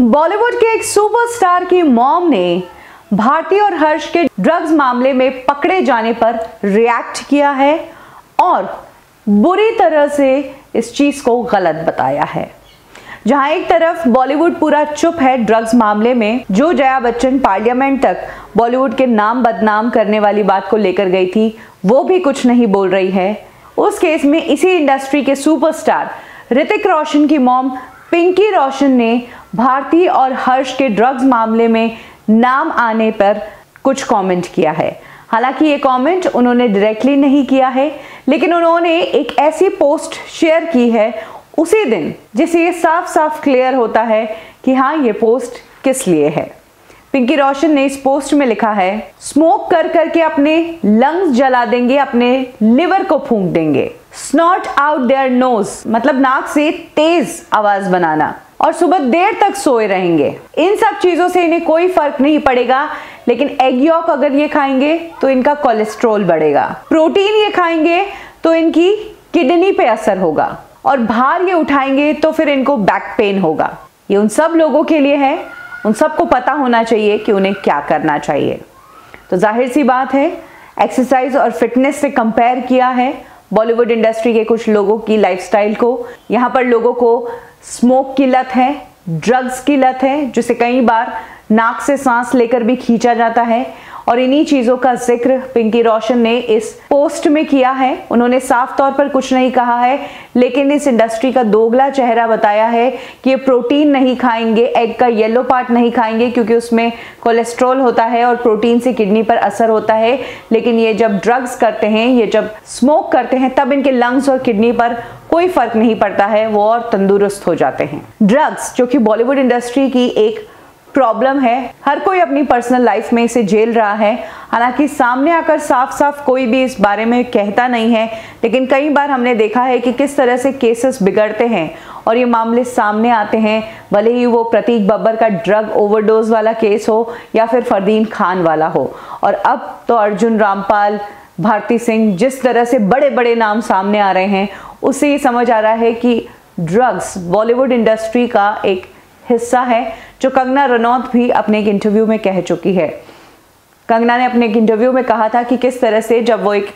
बॉलीवुड के एक सुपरस्टार की मॉम ने भारती और हर्ष के ड्रग्स मामले में पकड़े जाने पर रिएक्ट किया है और बुरी तरह से इस चीज को गलत बताया है। जहां एक तरफ बॉलीवुड पूरा चुप है ड्रग्स मामले में, जो जया बच्चन पार्लियामेंट तक बॉलीवुड के नाम बदनाम करने वाली बात को लेकर गई थी, वो भी कुछ नहीं बोल रही है। उस केस में इसी इंडस्ट्री के सुपरस्टार ऋतिक रोशन की मॉम पिंकी रोशन ने भारती और हर्ष के ड्रग्स मामले में नाम आने पर कुछ कमेंट किया है। हालांकि ये कमेंट उन्होंने डायरेक्टली नहीं किया है, लेकिन उन्होंने एक ऐसी पोस्ट शेयर की है उसी दिन जिससे ये साफ साफ क्लियर होता है कि हाँ, ये पोस्ट किस लिए है। पिंकी रोशन ने इस पोस्ट में लिखा है, स्मोक कर करके अपने लंग्स जला देंगे, अपने लिवर को फूंक देंगे। स्नॉट आउट देयर नोज मतलब नाक से तेज आवाज बनाना, और सुबह देर तक सोए रहेंगे। इन सब चीजों से इन्हें कोई फर्क नहीं पड़ेगा, लेकिन एग यॉक अगर ये खाएंगे तो इनका कोलेस्ट्रॉल बढ़ेगा। प्रोटीन ये खाएंगे तो इनकी किडनी पे असर होगा, और भार ये उठाएंगे तो फिर इनको बैक पेन होगा। ये उन सब लोगों के लिए है, उन सबको पता होना चाहिए कि उन्हें क्या करना चाहिए। तो जाहिर सी बात है, एक्सरसाइज और फिटनेस से कंपेयर किया है बॉलीवुड इंडस्ट्री के कुछ लोगों की लाइफस्टाइल को। यहाँ पर लोगों को स्मोक की लत है, ड्रग्स की लत है, जिसे कई बार नाक से सांस लेकर भी खींचा जाता है, और इन्हीं चीजों का जिक्र पिंकी रोशन ने इस पोस्ट में किया है। उन्होंने साफ तौर पर कुछ नहीं कहा है, लेकिन इस इंडस्ट्री का दोगला चेहरा बताया है कि ये प्रोटीन नहीं खाएंगे, एग का येलो पार्ट नहीं खाएंगे क्योंकि उसमें कोलेस्ट्रॉल होता है और प्रोटीन से किडनी पर असर होता है। लेकिन ये जब ड्रग्स करते हैं, ये जब स्मोक करते हैं, तब इनके लंग्स और किडनी पर कोई फर्क नहीं पड़ता है, वो और तंदुरुस्त हो जाते हैं। ड्रग्स जो कि बॉलीवुड इंडस्ट्री की एक प्रॉब्लम है, हर कोई अपनी पर्सनल लाइफ में इसे झेल रहा है। हालांकि सामने आकर साफ साफ कोई भी इस बारे में कहता नहीं है, लेकिन कई बार हमने देखा है कि किस तरह से केसेस बिगड़ते हैं और ये मामले सामने आते हैं, भले ही वो प्रतीक बब्बर का ड्रग ओवरडोज वाला केस हो या फिर फरदीन खान वाला हो। और अब तो अर्जुन रामपाल, भारती सिंह, जिस तरह से बड़े बड़े नाम सामने आ रहे हैं, उससे ये समझ आ रहा है कि ड्रग्स बॉलीवुड इंडस्ट्री का एक हिस्सा है, जो कंगना रनौत भी अपने एक इंटरव्यू में कह चुकी है। कंगना ने अपने एक इंटरव्यू में कहा था कि किस तरह से जब वो एक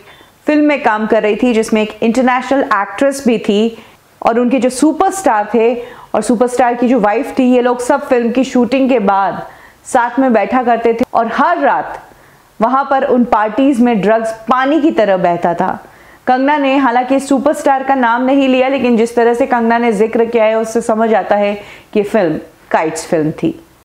फिल्म में काम कर रही थी जिसमें एक इंटरनेशनल एक्ट्रेस भी थी और उनके जो सुपरस्टार थे और सुपरस्टार की जो वाइफ थी, ये लोग सब फिल्म की शूटिंग के बाद साथ में बैठा करते थे और हर रात वहां पर उन पार्टीज में ड्रग्स पानी की तरह बहता था। कंगना ने हालांकि सुपरस्टार का नाम नहीं लिया, लेकिन जिस तरह से कंगना ने जिक्र किया है उससे समझ आता है कि फिल्म काइट्स फिल्म थी।